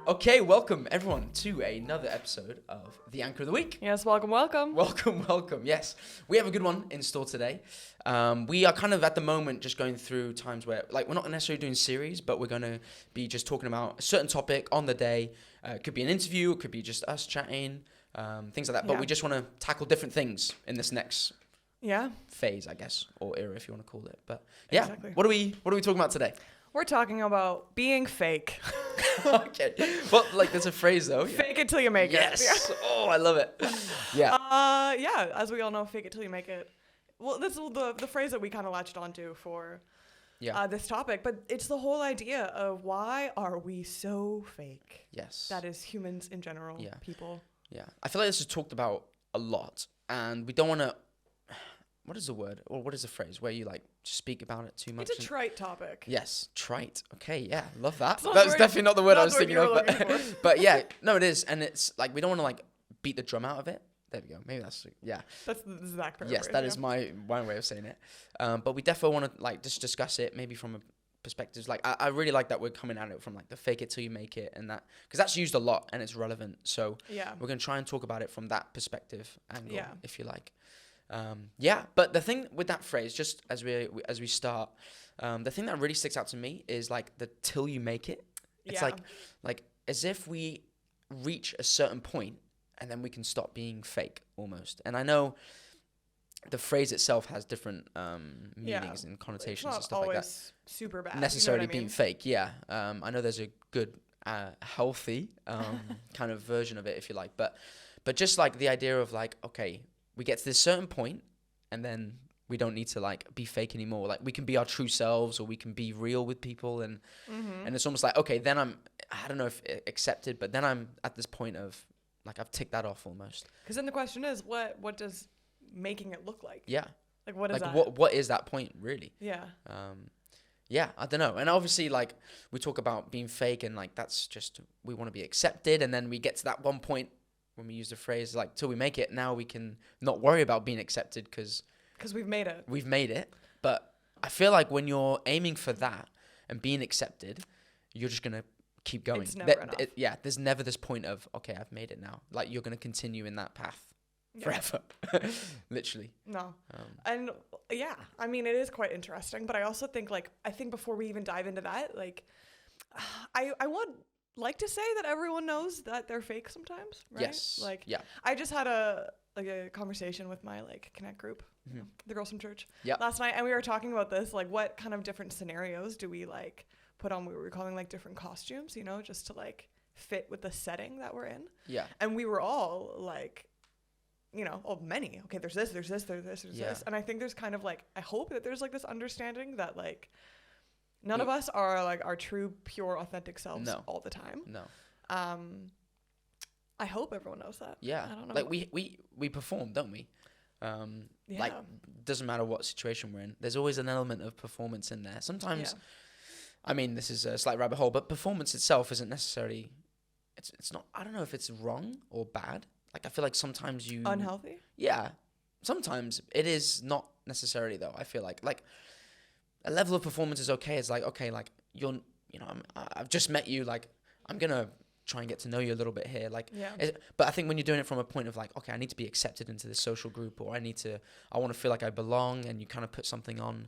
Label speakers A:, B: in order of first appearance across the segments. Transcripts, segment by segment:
A: Okay, welcome everyone to another episode of The Anchor of the Week.
B: Yes, welcome.
A: Welcome. Yes, we have a good one in store today. We are kind of at the moment just going through times where, like, we're not necessarily doing series, but we're going to be just talking about a certain topic on the day. It could be an interview, it could be just us chatting, things like that. But we just want to tackle different things in this next phase, I guess, or era, if you want to call it. But yeah, exactly. What are we talking about today?
B: We're talking about being fake.
A: Okay. Well, like, there's a phrase though.
B: Fake it till you make it.
A: Yes. Oh, I love it. Yeah.
B: As we all know, fake it till you make it. Well, this is the phrase that we kind of latched onto for this topic, but it's the whole idea of why are we so fake?
A: Yes.
B: That is humans in general, people.
A: Yeah. I feel like this is talked about a lot, and we don't want to. What is the word, or what is the phrase where you like speak about it too much?
B: It's a trite topic.
A: Yes, trite. Okay, yeah, love that. That's definitely not the word I was thinking of, but yeah, no, it is, and it's like we don't want to like beat the drum out of it. There we go. Maybe that's
B: That's the exact phrase.
A: Yes, that is my way of saying it. But we definitely want to like just discuss it, maybe from a perspective. Like I really like that we're coming at it from like the fake it till you make it, and that because that's used a lot and it's relevant. So we're gonna try and talk about it from that perspective angle, if you like. But the thing with that phrase, just as we start, the thing that really sticks out to me is like the till you make it. It's like as if we reach a certain point and then we can stop being fake almost. And I know the phrase itself has different meanings and connotations and stuff like that.
B: Super bad.
A: Necessarily being fake, yeah. I know there's a good, healthy kind of version of it, if you like. But just like the idea of like, okay, we get to this certain point, and then we don't need to like be fake anymore. Like we can be our true selves, or we can be real with people, and it's almost like, okay, then I don't know if accepted, but then I'm at this point of like I've ticked that off almost.
B: Because then the question is, what does making it look like?
A: Yeah.
B: Like what is that?
A: What is that point really?
B: Yeah.
A: I don't know. And obviously, like we talk about being fake, and like that's just we want to be accepted, and then we get to that one point. When we use the phrase like till we make it, now we can not worry about being accepted because
B: we've made it.
A: We've made it. But I feel like when you're aiming for that and being accepted, you're just gonna keep going.
B: It's never enough.
A: There's never this point of okay, I've made it now. Like you're gonna continue in that path forever, literally.
B: No, and I mean it is quite interesting. But I also think before we even dive into that, like I would like to say that everyone knows that they're fake sometimes, right?
A: Yes.
B: I just had a conversation with my connect group, the girls from church, last night, and we were talking about this, like what kind of different scenarios do we like put on? We were calling like different costumes, just to like fit with the setting that we're in. Yeah. And we were all like, many. Okay, there's this, there's this, and I think there's kind of like I hope that there's like this understanding that like. None of us are like our true, pure, authentic selves all the time.
A: No.
B: I hope everyone knows that.
A: Yeah. I don't know. Like we perform, don't we? Like doesn't matter what situation we're in. There's always an element of performance in there. Sometimes, I mean, this is a slight rabbit hole, but performance itself isn't necessarily. It's not. I don't know if it's wrong or bad. Like I feel like sometimes you
B: unhealthy.
A: Yeah. Sometimes it is not necessarily though. I feel like. A level of performance is okay. It's like, okay, like I've just met you. Like I'm going to try and get to know you a little bit here. Like, but I think when you're doing it from a point of like, okay, I need to be accepted into this social group, or I want to feel like I belong, and you kind of put something on.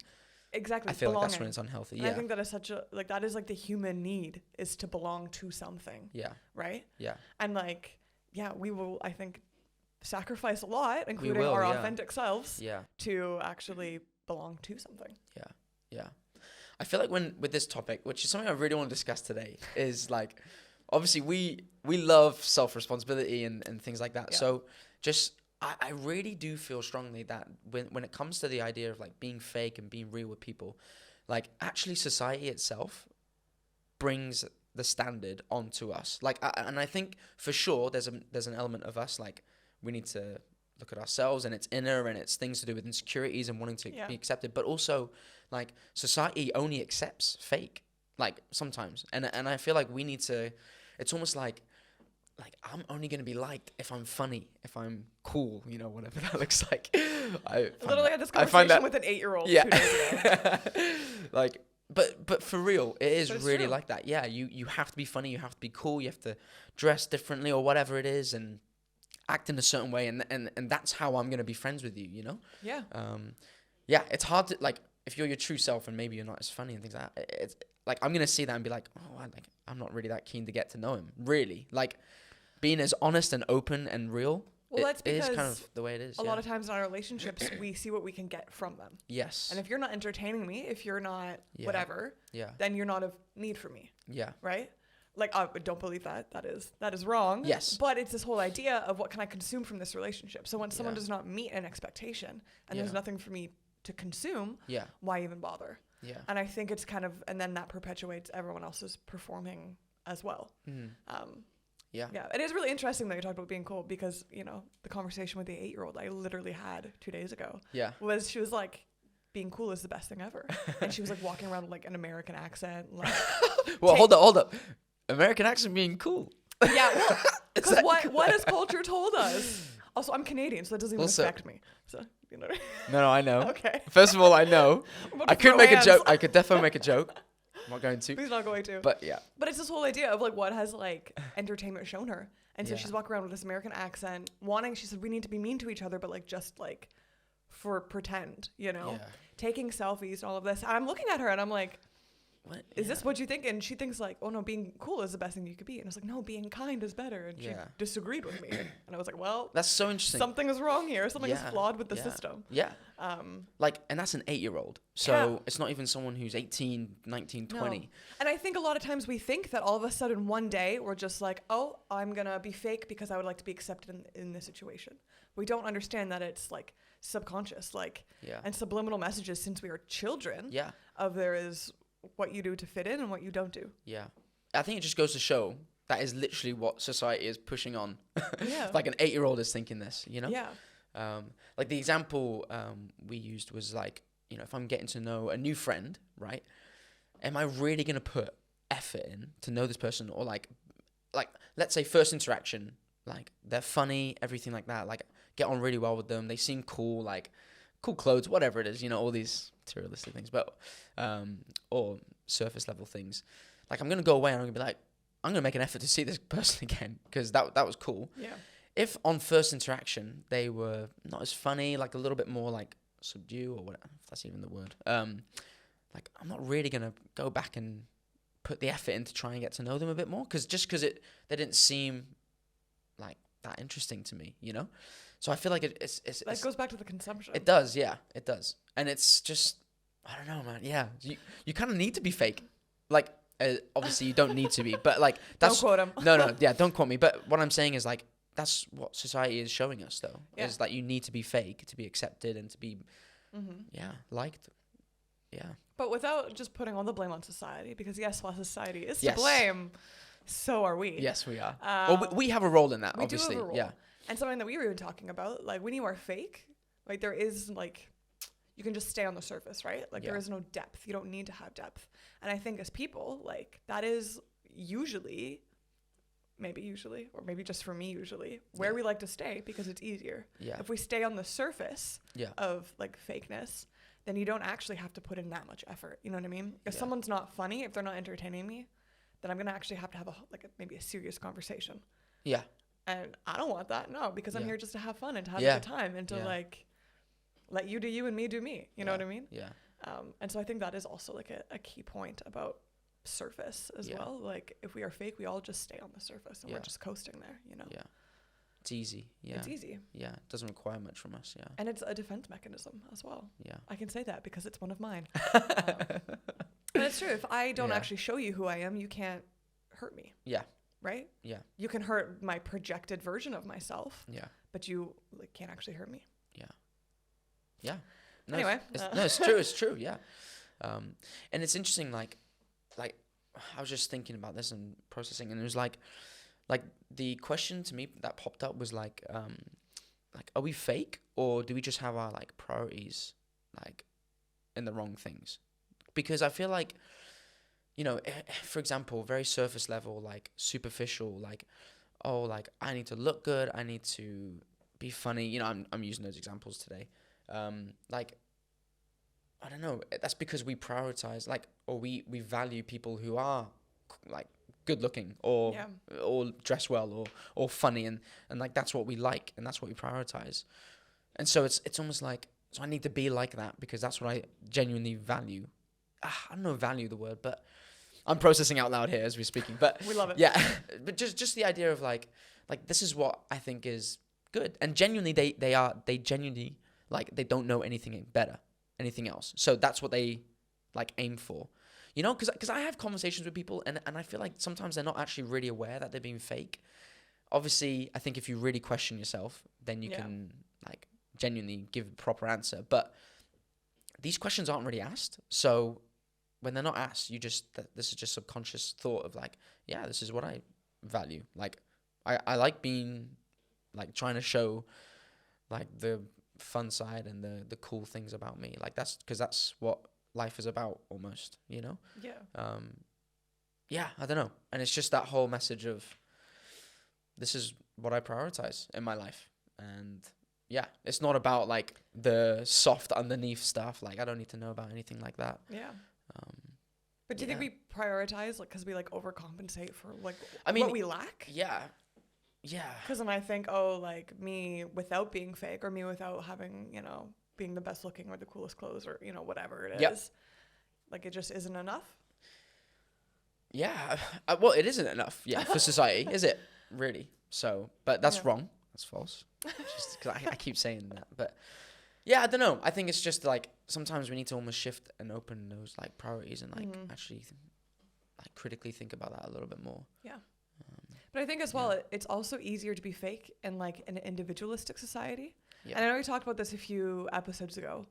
B: Exactly.
A: I feel like that's when it's unhealthy.
B: And I think that is that is like the human need is to belong to something.
A: Yeah.
B: Right?
A: Yeah.
B: And we will, I think, sacrifice a lot, including our authentic selves to actually belong to something.
A: Yeah. Yeah. I feel like with this topic, which is something I really want to discuss today, is like, obviously we love self-responsibility and things like that. Yeah. So I really do feel strongly that when it comes to the idea of like being fake and being real with people, like actually society itself brings the standard onto us. Like, and I think for sure there's an element of us, like we need to look at ourselves, and it's inner, and it's things to do with insecurities and wanting to be accepted, but also like society only accepts fake, like sometimes, and I feel like we need to. It's almost like I'm only gonna be liked if I'm funny, if I'm cool, whatever that looks like.
B: I literally had this conversation with an 8-year-old. Yeah. 2 days ago.
A: But for real, it is really
B: true.
A: like that. Yeah, you have to be funny, you have to be cool, you have to dress differently or whatever it is, and act in a certain way, and that's how I'm gonna be friends with you. You know?
B: Yeah.
A: Yeah, it's hard to like if you're your true self and maybe you're not as funny and things like that. It's like I'm gonna see that and be like, oh, I'm not really that keen to get to know him. Really, like being as honest and open and real.
B: Well, that's because
A: it is kind of the way it is.
B: A lot of times in our relationships, we see what we can get from them.
A: Yes.
B: And if you're not entertaining me, if you're not whatever, then you're not of need for me.
A: Yeah.
B: Right? Like, I don't believe that. That is wrong.
A: Yes.
B: But it's this whole idea of what can I consume from this relationship. So when someone does not meet an expectation and there's nothing for me to consume, why even bother?
A: Yeah.
B: And I think it's kind of, and then that perpetuates everyone else's performing as well. Yeah. It is really interesting that you talked about being cool because, you know, the conversation with the 8-year-old I literally had 2 days ago was she was like, being cool is the best thing ever. And she was like walking around with like an American accent. Like,
A: well, hold up. American accent being cool.
B: Yeah. Because what has culture told us? Also, I'm Canadian, so that doesn't even affect me. So, you know.
A: No, I know.
B: Okay.
A: First of all, I know. I could make a joke. I could definitely make a joke. I'm not going to.
B: He's not going to.
A: But yeah.
B: But it's this whole idea of like what has like entertainment shown her. And so she's walking around with this American accent, she said we need to be mean to each other, but like just like for pretend, you know? Yeah. Taking selfies and all of this. I'm looking at her and I'm like, what is this what you think? And she thinks like, oh no, being cool is the best thing you could be. And I was like, no, being kind is better. And she disagreed with me. And I was like, well,
A: that's so interesting.
B: Something is wrong here. Something is flawed with the system.
A: Yeah. Like, and that's an 8-year-old. So it's not even someone who's 18, 19, 20.
B: No. And I think a lot of times we think that all of a sudden one day we're just like, oh, I'm going to be fake because I would like to be accepted in this situation. We don't understand that it's like subconscious, like, and subliminal messages since we are children. Yeah. Of there is what you do to fit in and what you don't do. Yeah.
A: I think it just goes to show that is literally what society is pushing on. Yeah. Like an 8-year-old is thinking this, you know? Yeah. Like the example we used was like, you know, if I'm getting to know a new friend, right? Am I really going to put effort in to know this person? Or like, let's say first interaction, like they're funny, everything like that. Like get on really well with them. They seem cool, like cool clothes, whatever it is, you know, all these materialistic things, but or surface level things. Like I'm gonna go away and I'm gonna be like, I'm gonna make an effort to see this person again because that was cool. Yeah. If on first interaction they were not as funny, like a little bit more like subdue or whatever, if that's even the word. Like I'm not really gonna go back and put the effort in to try and get to know them a bit more because they didn't seem like that interesting to me, you know. So I feel like it's
B: that goes back to the consumption.
A: It does, yeah, it does. And it's just, I don't know, man. Yeah, you kind of need to be fake. Like, obviously you don't need to be, but like that's
B: don't quote him.
A: No, yeah, don't quote me. But what I'm saying is like that's what society is showing us, though. Yeah. Is that you need to be fake to be accepted and to be, liked. Yeah.
B: But without just putting all the blame on society, because yes, while society is to blame, so are we.
A: Yes, we are. Well, we have a role in that, obviously.
B: Do have a role.
A: Yeah.
B: And something that we were even talking about, like when you are fake, like there is like, you can just stay on the surface, right? Like there is no depth. You don't need to have depth. And I think as people, like that is usually, or maybe just for me usually, where we like to stay because it's easier. Yeah. If we stay on the surface of like fakeness, then you don't actually have to put in that much effort. You know what I mean? If someone's not funny, if they're not entertaining me, then I'm going to actually have maybe a serious conversation. Yeah. And I don't want that, no, because I'm here just to have fun and to have a good time and to like let you do you and me do me. You know what I mean? Yeah. And so I think that is also like a key point about surface as well. Like if we are fake, we all just stay on the surface and we're just coasting there, you know? Yeah.
A: It's easy. Yeah.
B: It's easy.
A: Yeah. It doesn't require much from us. Yeah.
B: And it's a defense mechanism as well. Yeah. I can say that because it's one of mine. And it's true. If I don't actually show you who I am, you can't hurt me. Yeah. Right? Yeah. You can hurt my projected version of myself. Yeah. But you can't actually hurt me. Yeah. Yeah. No, anyway.
A: It's true. It's true. Yeah. And it's interesting, like I was just thinking about this and processing, and it was like the question to me that popped up was like are we fake or do we just have our like priorities like in the wrong things? Because I feel like, you know, for example, very surface level, like superficial, like, oh, like I need to look good, I need to be funny. You know, I'm using those examples today. Like, I don't know. That's because we prioritize, like, or we value people who are like good looking or dress well or funny, and like that's what we like and that's what we prioritize. And so it's almost like, so I need to be like that because that's what I genuinely value. I don't know, value the word, but I'm processing out loud here as we're speaking. But
B: we love it.
A: Yeah, but just the idea of like this is what I think is good, and genuinely they genuinely, like, they don't know anything better, anything else. So that's what they like aim for, you know? Because I have conversations with people, and I feel like sometimes they're not actually really aware that they're being fake. Obviously, I think if you really question yourself, then you can like genuinely give a proper answer. But these questions aren't really asked, so when they're not asked, this is just subconscious thought of like, yeah, this is what I value. Like, I like being, like, trying to show, like, the fun side and the cool things about me. Like, that's because that's what life is about almost, you know?
B: Yeah.
A: Yeah, I don't know. And it's just that whole message of this is what I prioritize in my life. And yeah, it's not about, like, the soft underneath stuff. Like, I don't need to know about anything like that.
B: Yeah. But do you think we prioritize, like, because we, like, overcompensate for, like, what we lack?
A: Yeah. Yeah.
B: Because then I think, oh, like, me without being fake, or me without having, you know, being the best looking or the coolest clothes, or, you know, whatever it is. Like, it just isn't enough?
A: Yeah. Well, it isn't enough, for society, is it? Really? So, but that's wrong. That's false. Just because I keep saying that. But yeah, I don't know. I think it's just like sometimes we need to almost shift and open those like priorities and like actually like critically think about that a little bit more.
B: Yeah. But I think as well, it's also easier to be fake in like an individualistic society. Yeah. And I know we talked about this a few episodes ago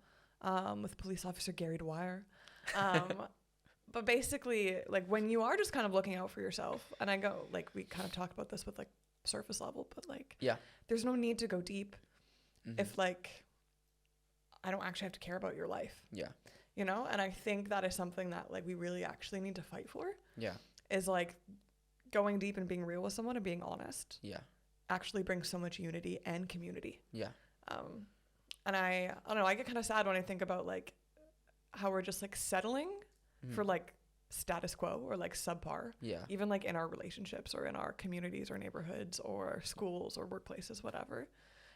B: with police officer Gary Dwyer. But basically, like, when you are just kind of looking out for yourself, and I go, like, we kind of talked about this with like surface level, but like, there's no need to go deep if like I don't actually have to care about your life. Yeah. You know? And I think that is something that like we really actually need to fight for. Yeah. Is like going deep and being real with someone and being honest. Yeah. Actually brings so much unity and community. Yeah. And I don't know, I get kind of sad when I think about like how we're just like settling for like status quo or like subpar. Yeah. Even like in our relationships or in our communities or neighborhoods or schools or workplaces, whatever.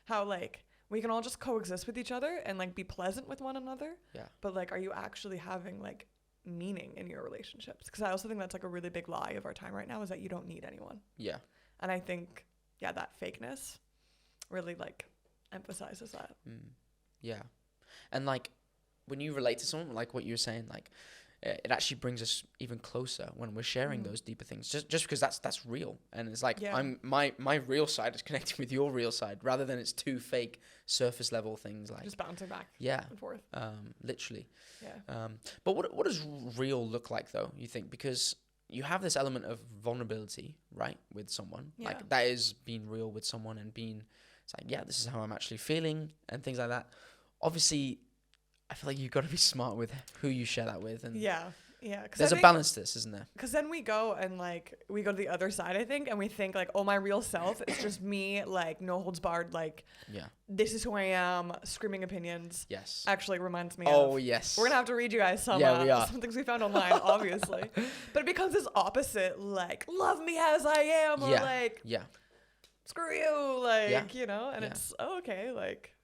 B: How like we can all just coexist with each other and like be pleasant with one another. Yeah. But like, are you actually having like meaning in your relationships? Because I also think that's like a really big lie of our time right now, is that you don't need anyone. Yeah. And I think, that fakeness really like emphasizes that. Yeah. And like when you relate to someone, like what you were saying, like it actually brings us even closer when we're sharing those deeper things, just because that's real. And it's like my real side is connecting with your real side rather than it's two fake surface level things, like just bouncing back and forth.
A: Literally. Yeah. But what does real look like though, you think? Because you have this element of vulnerability, right, with someone. Yeah. Like that is being real with someone and being, it's like, this is how I'm actually feeling and things like that. Obviously, I feel like you've got to be smart with who you share that with. And there's a balance to this, isn't there?
B: Because then we go to the other side, I think, and we think like, oh, my real self is just me, like no holds barred, like this is who I am, screaming opinions. Yes. Actually reminds me of.
A: Yes.
B: We're going to have to read you guys some things we found online, obviously. But it becomes this opposite, like, love me as I am, or like, screw you, like, you know, and it's, okay, like.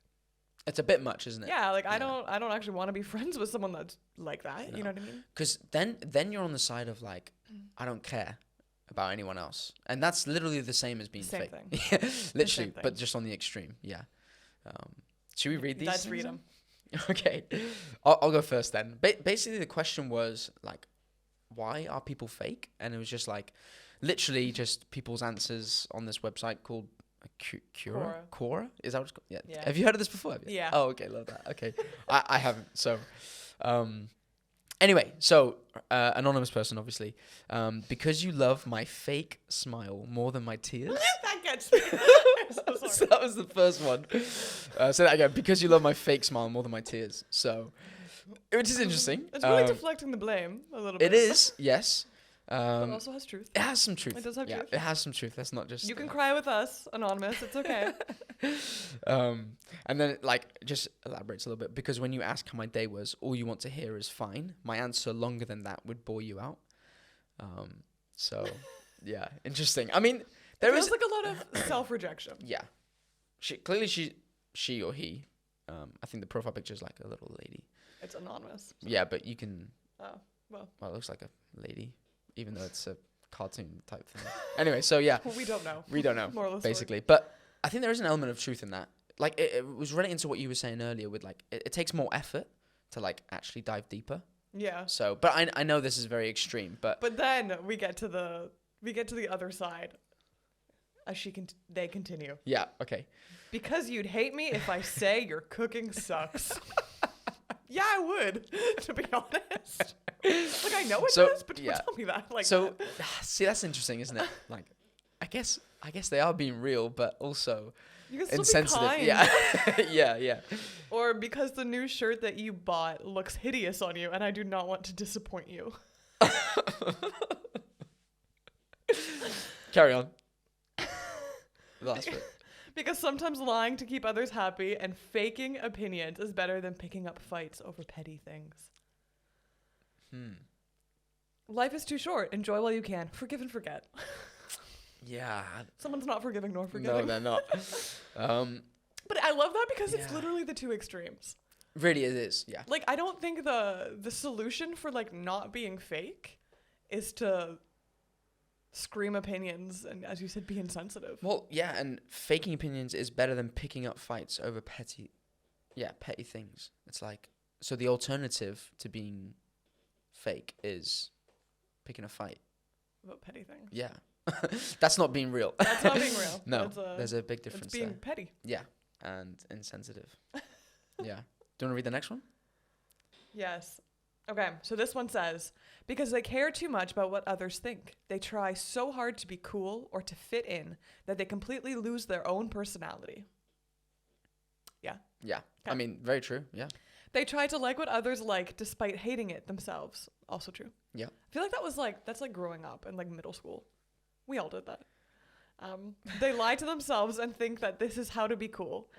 A: It's a bit much, isn't it?
B: Yeah, like I don't actually want to be friends with someone that's like that. No. You know what I mean?
A: Because then you're on the side of like, I don't care about anyone else, and that's literally the same as being fake. Thing. Literally, but just on the extreme. Yeah. Should we read these?
B: Let's read them.
A: Okay, I'll go first then. Basically, the question was like, why are people fake? And it was just like, literally just people's answers on this website called Quora? Is that what it's called? Yeah. Have you heard of this before?
B: Yeah.
A: Oh, okay. Love that. Okay. I haven't. So, anyway, so, anonymous person, obviously, because you love my fake smile more than my tears.
B: That gets me.
A: So that was the first one. Say that again. Because you love my fake smile more than my tears. So, which is interesting.
B: It's really deflecting the blame a little bit.
A: It is, yes.
B: It also has truth.
A: It has some truth.
B: It does have truth.
A: It has some truth. That's not just...
B: You can cry with us, anonymous. It's okay.
A: And then it, like, just elaborates a little bit. Because when you ask how my day was, all you want to hear is fine. My answer longer than that would bore you out. So, yeah, interesting. I mean, there is...
B: like a lot of self-rejection.
A: Yeah. Clearly she or he... I think the profile picture is like a little lady.
B: It's anonymous. So.
A: Yeah, but you can...
B: Oh, well.
A: Well, it looks like a lady, even though it's a cartoon type thing. Anyway, so yeah.
B: Well, we don't know.
A: We don't know,
B: More or less
A: basically. But I think there is an element of truth in that. Like, it was relating to what you were saying earlier with, like, it takes more effort to, like, actually dive deeper.
B: Yeah.
A: So, but I know this is very extreme, but...
B: But then we get to the other side. As they continue.
A: Yeah, okay.
B: Because you'd hate me if I say your cooking sucks. Yeah, I would, to be honest. Like, I know it does, but don't tell me that. Like,
A: see, that's interesting, isn't it? Like, I guess they are being real, but also
B: you can still
A: insensitive.
B: Be kind.
A: Yeah. yeah.
B: Or because the new shirt that you bought looks hideous on you, and I do not want to disappoint you.
A: Carry on. Last bit.
B: Because sometimes lying to keep others happy and faking opinions is better than picking up fights over petty things. Life is too short. Enjoy while you can. Forgive and forget.
A: Yeah.
B: Someone's not forgiving nor forgetting.
A: No, they're not.
B: But I love that because it's literally the two extremes.
A: Really, it is. Yeah.
B: Like, I don't think the solution for, like, not being fake is to scream opinions and, as you said, be insensitive.
A: Well, yeah, and faking opinions is better than picking up fights over petty things. It's like, so the alternative to being fake is picking a fight.
B: About petty things.
A: Yeah. That's not being real.
B: That's not being real.
A: No, there's a big difference
B: there. It's being
A: there.
B: petty.
A: Yeah, and insensitive. Yeah. Do you want to read the next one?
B: Yes. Okay, so this one says, because they care too much about what others think. They try so hard to be cool or to fit in that they completely lose their own personality. Yeah.
A: Yeah.
B: Okay.
A: I mean, very true. Yeah.
B: They try to like what others like despite hating it themselves. Also true.
A: Yeah.
B: I feel like that's like growing up in like middle school. We all did that. They lie to themselves and think that this is how to be cool.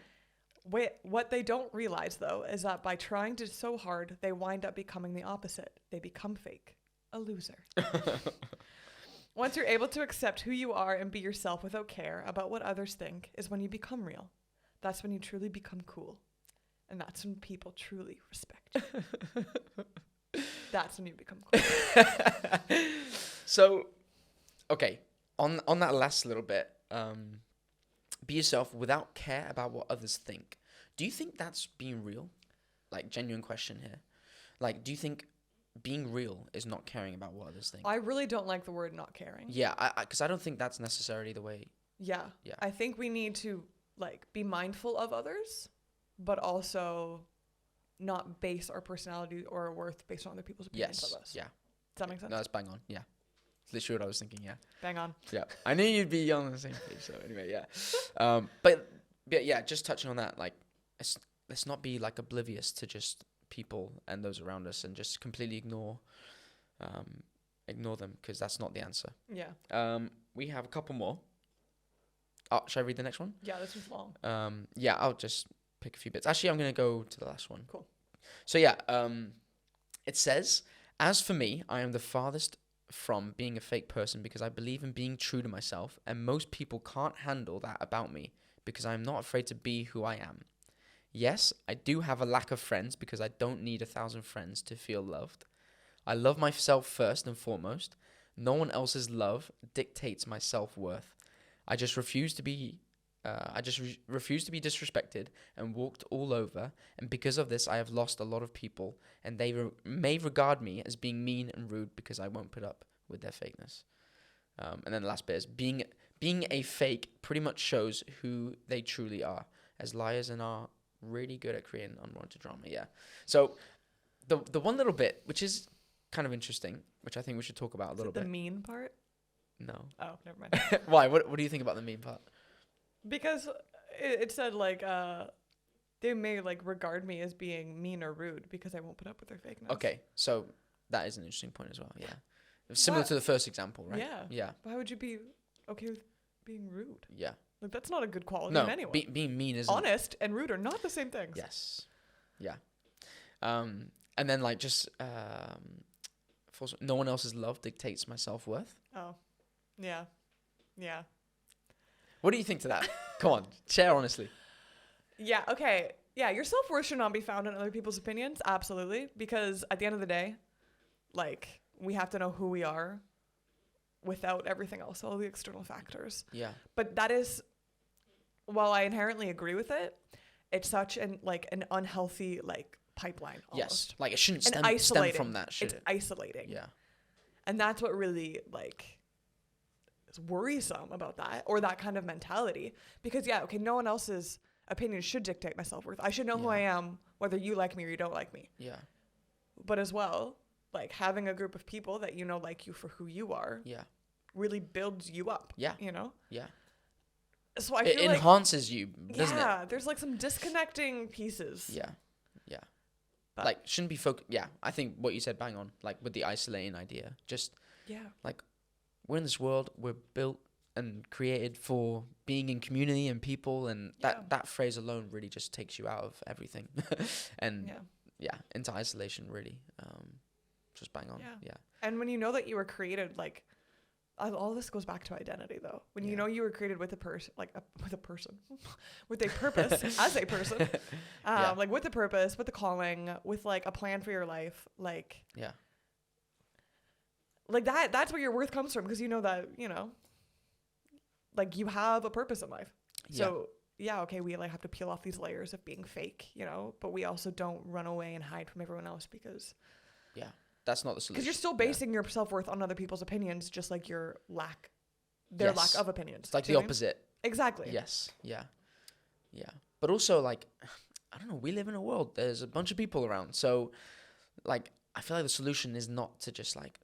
B: What they don't realize, though, is that by trying to so hard, they wind up becoming the opposite. They become fake. A loser. Once you're able to accept who you are and be yourself without care about what others think is when you become real. That's when you truly become cool. And that's when people truly respect you. That's when you become cool.
A: So, okay, on that last little bit, be yourself without care about what others think. Do you think that's being real? Like, genuine question here. Like, do you think being real is not caring about what others think?
B: I really don't like the word not caring.
A: Yeah, because I don't think that's necessarily the way.
B: Yeah. I think we need to, like, be mindful of others, but also not base our personality or our worth based on other people's opinions of us.
A: Yeah.
B: Does that make sense?
A: No, that's bang on. Yeah. It's literally what I was thinking. Yeah.
B: Bang on.
A: Yeah. I knew you'd be on the same page. So anyway, yeah. But yeah, just touching on that, like, let's not be like oblivious to just people and those around us and just completely ignore them, because that's not the answer.
B: Yeah.
A: We have a couple more. Oh, should I read the next one?
B: Yeah, this one's long.
A: Yeah, I'll just pick a few bits. Actually, I'm going to go to the last one.
B: Cool.
A: So yeah, it says, as for me, I am the farthest from being a fake person because I believe in being true to myself, and most people can't handle that about me because I am not afraid to be who I am. Yes, I do have a lack of friends because I don't need 1,000 friends to feel loved. I love myself first and foremost. No one else's love dictates my self-worth. I just refuse to be disrespected and walked all over, and because of this I have lost a lot of people, and they may regard me as being mean and rude because I won't put up with their fakeness. And then the last bit is being a fake pretty much shows who they truly are, as liars and are really good at creating unwanted drama. Yeah. So the one little bit which is kind of interesting, which I think we should talk about a little bit.
B: The mean part?
A: No.
B: Oh, never mind.
A: Why? What do you think about the mean part?
B: Because it said, like, they may, like, regard me as being mean or rude because I won't put up with their fakeness.
A: Okay, so that is an interesting point as well, yeah. Similar to the first example, right?
B: Yeah.
A: Yeah.
B: Why would you be okay with being rude?
A: Yeah.
B: Like, that's not a good quality
A: No,
B: in anyone.
A: being mean isn't.
B: Honest and rude are not the same things.
A: Yes. Yeah. And then like just no one else's love dictates my self-worth.
B: Oh. Yeah. Yeah.
A: What do you think to that? Come on, share honestly.
B: Yeah, okay. Yeah, your self-worth should not be found in other people's opinions. Absolutely. Because at the end of the day, like, we have to know who we are without everything else, all the external factors.
A: Yeah.
B: But that is, while I inherently agree with it, it's such an unhealthy like pipeline almost.
A: Yes. Like it shouldn't stem from that shit.
B: It's isolating.
A: Yeah.
B: And that's what really like is worrisome about that, or that kind of mentality. Because yeah, okay, no one else's opinion should dictate my self-worth. I should know who I am, whether you like me or you don't like me.
A: Yeah.
B: But as well, like having a group of people that you know like you for who you are.
A: Yeah.
B: Really builds you up.
A: Yeah.
B: You know?
A: Yeah.
B: So I
A: it
B: feel
A: enhances you, doesn't it?
B: Yeah, there's like some disconnecting pieces.
A: Yeah. Yeah.
B: But
A: like shouldn't be yeah, I think what you said bang on, like with the isolating idea. Just like we're in this world, we're built and created for being in community and people, and that phrase alone really just takes you out of everything. And into isolation really. Just bang on. Yeah.
B: And when you know that you were created, like all this goes back to identity though. When you know you were created with a person, like with a purpose as a person, like with a purpose, with a calling, with like a plan for your life, like like that's where your worth comes from, because you know that, you know, like you have a purpose in life. So okay, we like have to peel off these layers of being fake, you know, but we also don't run away and hide from everyone else, because
A: that's not the solution.
B: Because you're still basing your self-worth on other people's opinions, just like their lack of opinions.
A: It's like the opposite.
B: Exactly.
A: Yes. Yeah. Yeah. But also, like, I don't know, we live in a world, there's a bunch of people around. So, like, I feel like the solution is not to just, like,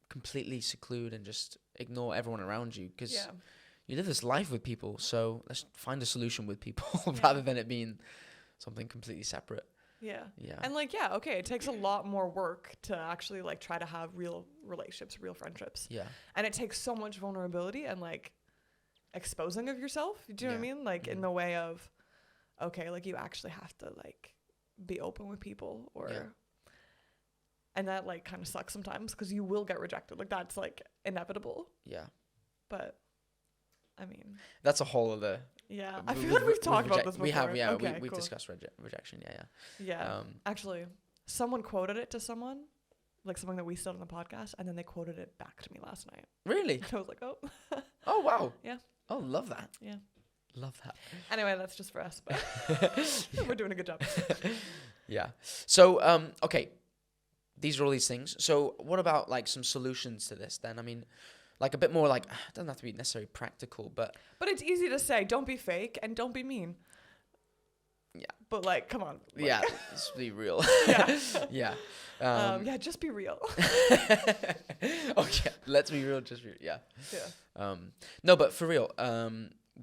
A: completely seclude and just ignore everyone around you. Because you live this life with people. So let's find a solution with people rather than it being something completely separate.
B: Yeah.
A: And
B: like, okay, it takes a lot more work to actually like try to have real relationships, real friendships. Yeah. And it takes so much vulnerability and like exposing of yourself. Do you know what I mean? Like in the way of, okay, like you actually have to like be open with people, or, and that like kind of sucks sometimes because you will get rejected. Like that's like inevitable. Yeah. But I mean,
A: that's a whole other.
B: Yeah, I feel like we've talked about this before.
A: We have,
B: okay,
A: we've discussed rejection.
B: Yeah. Actually, someone quoted it to someone, like something that we said on the podcast, and then they quoted it back to me last night.
A: Really?
B: And I was like, oh.
A: Oh wow.
B: Yeah.
A: Oh, love that.
B: Yeah.
A: Love that.
B: Anyway, that's just for us, but we're doing a good job.
A: Yeah. So, okay, these are all these things. So, what about like some solutions to this then? I mean, like a bit more like, it doesn't have to be necessarily practical, but
B: it's easy to say, don't be fake and don't be mean. Yeah. But like, come on. Like,
A: yeah. Let's be real.
B: Yeah. Just be real.
A: Okay. Let's be real. Just be real. Yeah.
B: Yeah.
A: No, but for real,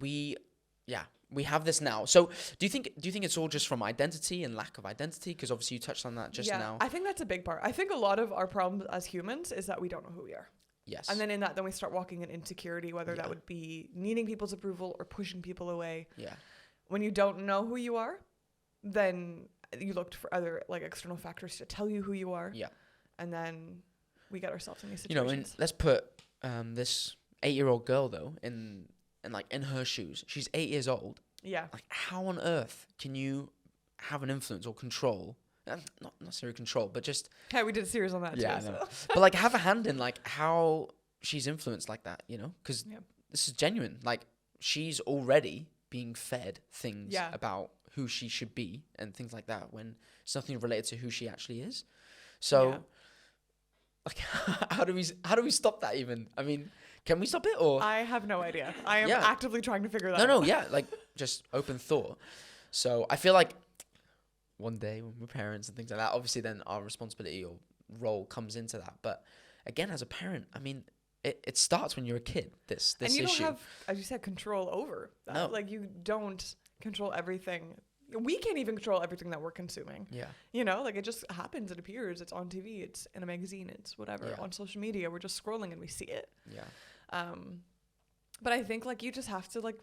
A: we have this now. So do you think it's all just from identity and lack of identity? Because obviously you touched on that just now.
B: I think that's a big part. I think a lot of our problems as humans is that we don't know who we are.
A: Yes.
B: And then in that, then we start walking in insecurity, whether that would be needing people's approval or pushing people away. Yeah. When you don't know who you are, then you look for other like external factors to tell you who you are. Yeah. And then we get ourselves in these situations.
A: You know, let's put this 8-year-old girl though in her shoes. She's 8 years old. Yeah. Like, how on earth can you have an influence or control? Not necessarily control, but just...
B: Hey, we did a series on that too.
A: Yeah, I know. But like have a hand in like how she's influenced like that, you know? Because this is genuine. Like she's already being fed things about who she should be and things like that when it's nothing related to who she actually is. So like how do we stop that even? I mean, can we stop it or...
B: I have no idea. I am actively trying to figure that out.
A: No, like just open thought. So I feel like one day when we're parents and things like that, obviously then our responsibility or role comes into that. But again, as a parent, I mean, it starts when you're a kid, this issue.
B: And you don't have, as you said, control over that.
A: No.
B: Like you don't control everything we can't even control everything that we're consuming.
A: Yeah.
B: You know, like it just happens, it appears, it's on TV, it's in a magazine, it's whatever, on social media, we're just scrolling and we see it.
A: Yeah.
B: But I think like you just have to like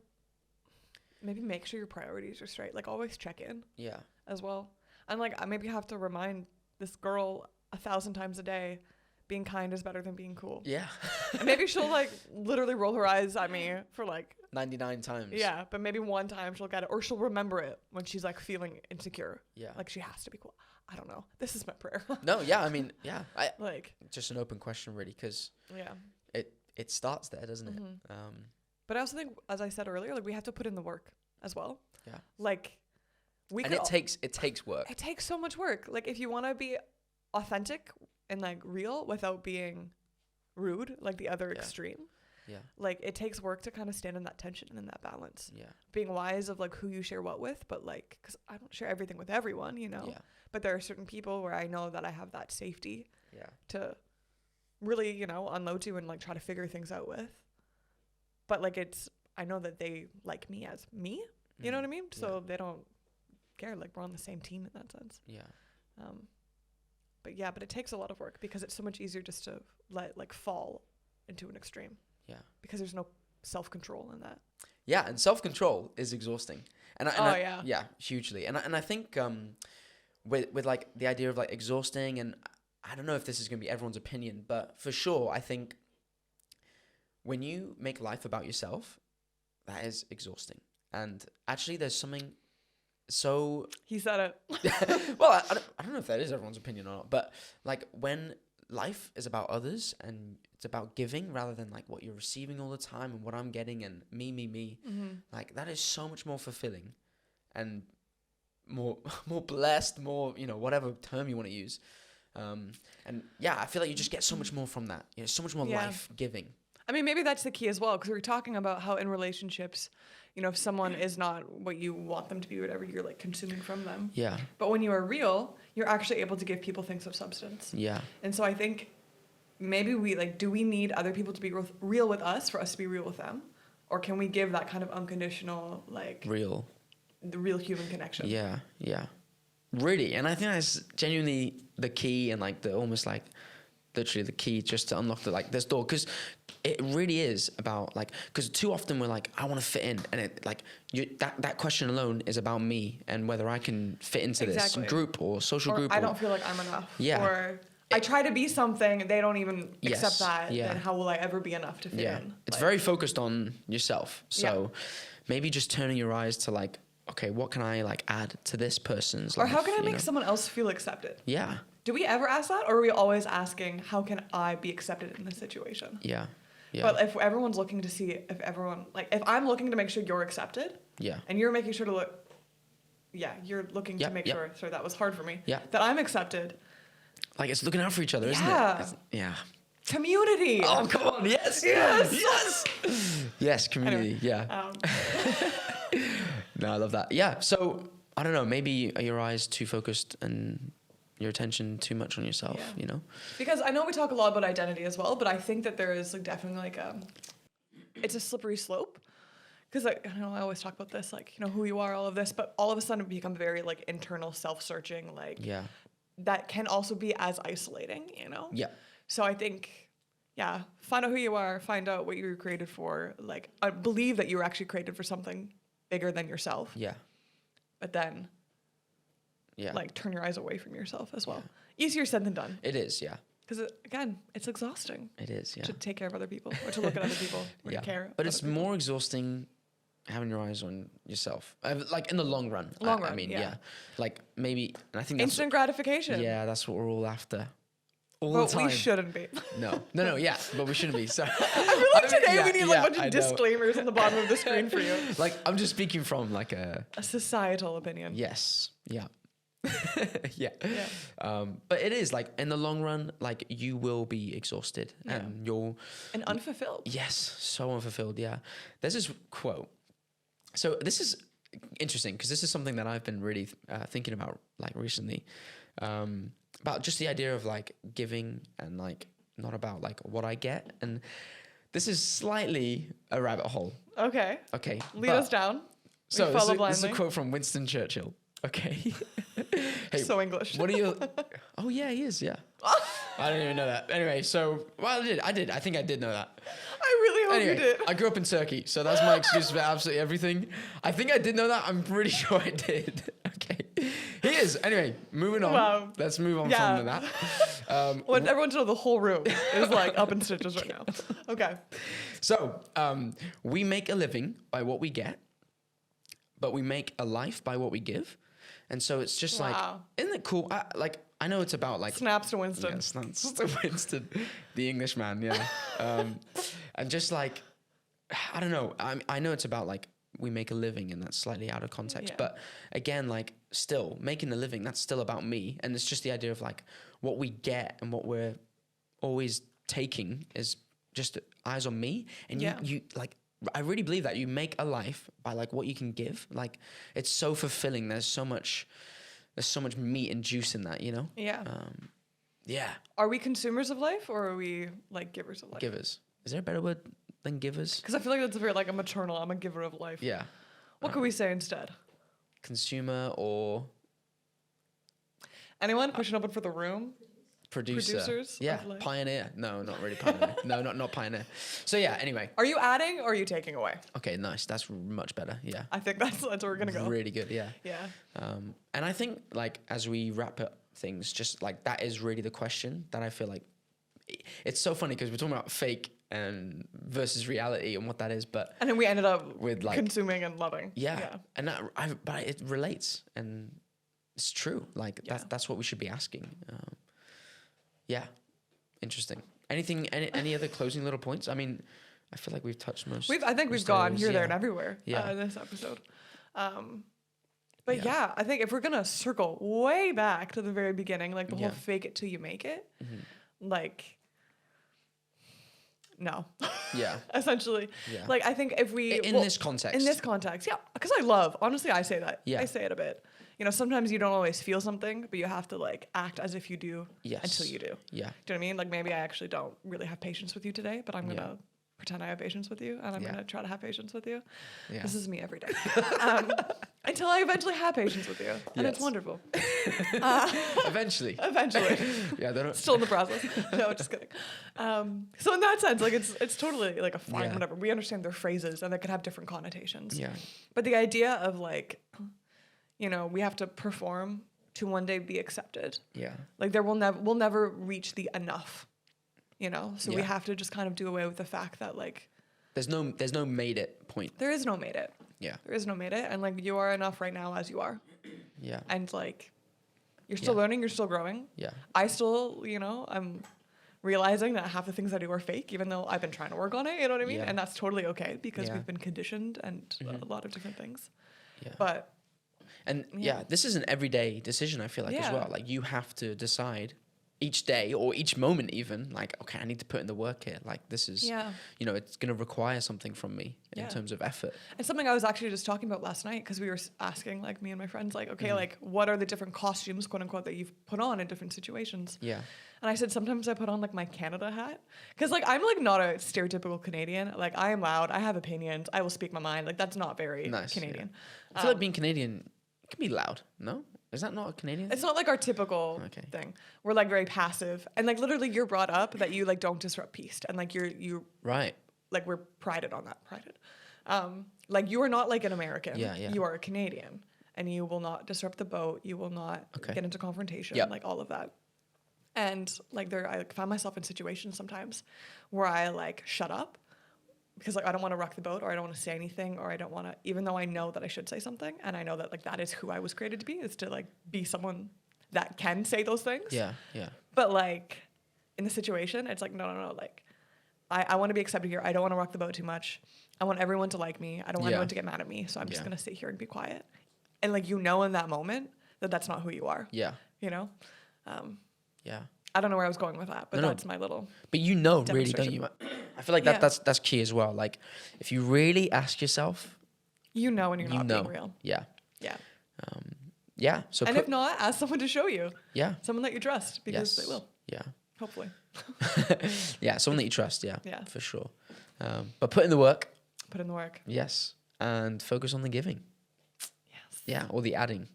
B: maybe make sure your priorities are straight, like always check in.
A: Yeah.
B: As well. And like I maybe have to remind this girl 1,000 times a day being kind is better than being cool.
A: Yeah.
B: And maybe she'll like literally roll her eyes at me for like
A: 99 times.
B: Yeah, but maybe one time she'll get it, or she'll remember it when she's like feeling insecure.
A: Yeah.
B: Like she has to be cool. I don't know. This is my prayer.
A: No, yeah, I mean, yeah.
B: Like
A: just an open question really, because it starts there, doesn't it?
B: But I also think, as I said earlier, like we have to put in the work as well.
A: Yeah.
B: Like
A: it takes work.
B: It takes so much work. Like if you want to be authentic and like real without being rude, like the other extreme.
A: Yeah.
B: Like it takes work to kind of stand in that tension and in that balance.
A: Yeah. Being
B: wise of like who you share what with, but like, cause I don't share everything with everyone, you know, but there are certain people where I know that I have that safety to really, you know, unload to and like try to figure things out with. But like I know that they like me as me, you know what I mean? So they don't care. Like we're on the same team in that sense.
A: Yeah.
B: But it takes a lot of work because it's so much easier just to let like fall into an extreme. Yeah. Because there's no self-control in that.
A: Yeah, and self-control is exhausting. Yeah, hugely. And I think with like the idea of like exhausting, and I don't know if this is going to be everyone's opinion, but for sure, I think when you make life about yourself, that is exhausting. And actually, there's something so...
B: He said
A: it. Well, I don't know if that is everyone's opinion or not, but like when life is about others and it's about giving rather than like what you're receiving all the time and what I'm getting and me, like that is so much more fulfilling and more blessed, more, you know, whatever term you want to use. And yeah, I feel like you just get so much more from that. You know, so much more life giving.
B: I mean, maybe that's the key as well, because we were talking about how in relationships, you know, if someone is not what you want them to be, whatever, you're like consuming from them. Yeah. But when you are real, you're actually able to give people things of substance. Yeah. And so I think maybe do we need other people to be real with us for us to be real with them? Or can we give that kind of unconditional, like... the real human connection? Yeah, yeah.
A: Really. And I think that's genuinely the key and like the almost like literally the key just to unlock this door, because it really is about like, because too often we're like, I want to fit in, and it like that question alone is about me and whether I can fit into this group or social group.
B: I don't feel like I'm enough. Yeah. Or I try to be something, they don't even accept that. Yeah. Then how will I ever be enough to fit in?
A: It's very focused on yourself. So maybe just turning your eyes to like, okay, what can I like add to this person's life?
B: Or how can I make someone else feel accepted? Yeah. Do we ever ask that, or are we always asking, how can I be accepted in this situation? Yeah. Yeah. But if everyone's looking to see if everyone, like, if I'm looking to make sure you're accepted, and you're making sure to look, you're looking to make sure, sorry, that was hard for me, that I'm accepted.
A: Like, it's looking out for each other, isn't it? Yeah.
B: Community.
A: Oh, come on. Yes. Yes. Yes. Yes, community. Anyway, No, I love that. Yeah. So, I don't know, maybe are your eyes too focused and your attention too much on yourself, you know?
B: Because I know we talk a lot about identity as well, but I think that there is like definitely like it's a slippery slope. Because I know I always talk about this, like, you know, who you are, all of this, but all of a sudden it become very like internal self-searching, like that can also be as isolating, you know? Yeah. So I think, find out who you are, find out what you were created for. Like, I believe that you were actually created for something bigger than yourself. Yeah. But then, like, turn your eyes away from yourself as well. Easier said than done.
A: It is, yeah.
B: Because, again, it's exhausting.
A: It is, yeah.
B: To take care of other people, or to look at other people, or to care.
A: But it's more exhausting having your eyes on yourself. Like, in the long run. I mean, Like, maybe, and I think that's...
B: Instant gratification.
A: Yeah, that's what we're all after.
B: But we shouldn't be.
A: No, yeah, but we shouldn't be. So
B: I feel like today we need like a bunch of disclaimers on the bottom of the screen for you.
A: Like, I'm just speaking from like a
B: societal opinion.
A: Yes. Yeah. Yeah. But it is like in the long run, like you will be exhausted and
B: and unfulfilled.
A: Yes, so unfulfilled. Yeah. There's this quote. So this is interesting because this is something that I've been really thinking about like recently. About just the idea of like giving and like not about like what I get. And this is slightly a rabbit hole.
B: Okay. Lead us down.
A: So this is a quote from Winston Churchill. Okay.
B: Hey, so English.
A: What are you? Oh yeah, he is. Yeah. I didn't even know that. Anyway, so I did. I think I did know that.
B: I really hope you did.
A: I grew up in Turkey, so that's my excuse for absolutely everything. I think I did know that. I'm pretty sure I did. Okay. He is. Anyway, moving on. Wow. Let's move on from that.
B: When everyone to know the whole room is like up in stitches right now. Okay.
A: So we make a living by what we get, but we make a life by what we give. And so it's just like, isn't it cool? I know it's about like...
B: Snaps to Winston.
A: Yeah, snaps to Winston, the Englishman, yeah. And just like, I don't know. I know it's about like, we make a living and that's slightly out of context. Yeah. But again, like still making a living, that's still about me. And it's just the idea of like what we get and what we're always taking is just eyes on me. And you like, I really believe that you make a life by like what you can give. Like it's so fulfilling. There's so much meat and juice in that, you know?
B: Yeah.
A: Yeah.
B: Are we consumers of life or are we like givers of life?
A: Givers. Is there a better word than givers?
B: Because I feel like that's very like a maternal, I'm a giver of life.
A: Yeah.
B: What could we say instead?
A: Consumer or...
B: Anyone pushing up for the room?
A: Producers. Yeah. Pioneer. No, not really pioneer. No, not pioneer. So yeah, anyway.
B: Are you adding or are you taking away?
A: Okay, nice. That's much better. Yeah.
B: I think that's where we're going to go.
A: Really good. Yeah.
B: Yeah.
A: And I think like as we wrap up things, just like that is really the question that I feel like it's so funny because we're talking about fake and versus reality and what that is, but
B: and then we ended up with like consuming and loving.
A: Yeah. And but it relates and it's true. Like that's what we should be asking. Yeah, interesting. Any other closing little points? I mean, I feel like we've touched most.
B: I think we've gone here, there, and everywhere. In this episode. But yeah, I think if we're gonna circle way back to the very beginning, like the whole fake it till you make it, like, no.
A: Yeah.
B: Essentially. Yeah. Like I think if we
A: in this context,
B: yeah, because honestly, I say that. Yeah. I say it a bit. You know, sometimes you don't always feel something, but you have to like act as if you do until you do.
A: Yeah.
B: Do you know what I mean? Like maybe I actually don't really have patience with you today, but I'm going to pretend I have patience with you and I'm going to try to have patience with you. Yeah. This is me every day. Until I eventually have patience with you. And it's wonderful.
A: Eventually.
B: Yeah. Still in the process. No, just kidding. So in that sense, like it's totally like a fine, whatever. We understand their phrases and they can have different connotations.
A: Yeah.
B: But the idea of like, you know, we have to perform to one day be accepted.
A: Yeah.
B: Like we'll never reach the enough, you know? So we have to just kind of do away with the fact that like...
A: There's no made it point.
B: There is no made it.
A: Yeah.
B: There is no made it. And like you are enough right now as you are.
A: Yeah.
B: And like you're still learning, you're still growing.
A: Yeah.
B: I still, you know, I'm realizing that half the things I do are fake, even though I've been trying to work on it, you know what I mean? Yeah. And that's totally okay because we've been conditioned and a lot of different things. Yeah. But...
A: And this is an everyday decision, I feel like, as well. Like, you have to decide each day or each moment even, like, okay, I need to put in the work here. Like, this is, you know, it's going to require something from me in terms of effort.
B: And something I was actually just talking about last night, because we were asking, like, me and my friends, like, okay, like, what are the different costumes, quote unquote, that you've put on in different situations?
A: Yeah.
B: And I said, sometimes I put on, like, my Canada hat. Because, like, I'm, like, not a stereotypical Canadian. Like, I am loud. I have opinions. I will speak my mind. Like, that's not very Canadian.
A: Yeah. I feel like being Canadian... can be loud, no? Is that not a Canadian thing?
B: It's not like our typical thing. We're like very passive. And like literally you're brought up that you like don't disrupt peace. And like you
A: right.
B: Like we're prided on that. Like you are not like an American.
A: Yeah.
B: You are a Canadian. And you will not disrupt the boat. You will not get into confrontation. Like all of that. And like I found myself in situations sometimes where I like shut up. Because like I don't want to rock the boat or I don't want to say anything or I don't want to, even though I know that I should say something and I know that like that is who I was created to be, is to like be someone that can say those things.
A: Yeah.
B: But like in the situation, it's like, no. Like I want to be accepted here. I don't want to rock the boat too much. I want everyone to like me. I don't want anyone to get mad at me. So I'm just going to sit here and be quiet. And like, you know, in that moment that that's not who you are.
A: Yeah.
B: You know?
A: Yeah.
B: I don't know where I was going with that, but that's my little.
A: But you know, really, don't you? I feel like that's key as well. Like, if you really ask yourself,
B: you know, when you're not being real.
A: Yeah. So
B: and if not, ask someone to show you.
A: Yeah.
B: Someone that you trust, because they will.
A: Yeah.
B: Hopefully.
A: Someone that you trust. Yeah. Yeah. For sure. But put in the work.
B: Put in the work.
A: Yes, and focus on the giving. Yeah, or the adding,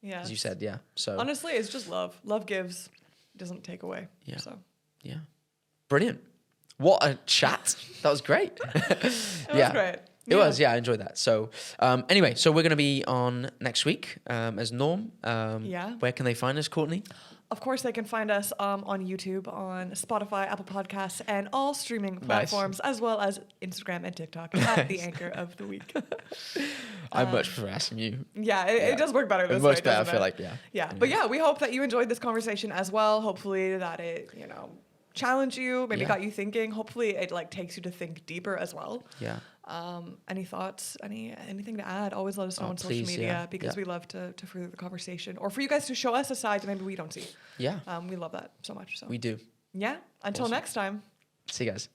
B: Yeah.
A: as you said. Yeah. So
B: honestly, it's just love. Love gives, doesn't take away.
A: Yeah.
B: So
A: yeah, brilliant. What a chat! That was great.
B: it was great.
A: It was, yeah, I enjoyed that. So, anyway, so we're going to be on next week as Norm.
B: Yeah.
A: Where can they find us, Courtney?
B: Of course, they can find us on YouTube, on Spotify, Apple Podcasts, and all streaming platforms, as well as Instagram and TikTok at the Anchor of the Week.
A: I much prefer asking you.
B: Yeah, it does work better this
A: much
B: way,
A: better,
B: doesn't
A: I feel
B: it?
A: like, yeah.
B: Yeah, but yeah, we hope that you enjoyed this conversation as well. Hopefully that it, challenged you, maybe got you thinking. Hopefully it takes you to think deeper as well.
A: Yeah.
B: Any thoughts? Anything to add? Always let us know on social media because we love to further the conversation, or for you guys to show us a side that maybe we don't see.
A: Yeah.
B: We love that so much. So
A: we do.
B: Yeah. Until next time.
A: See you guys.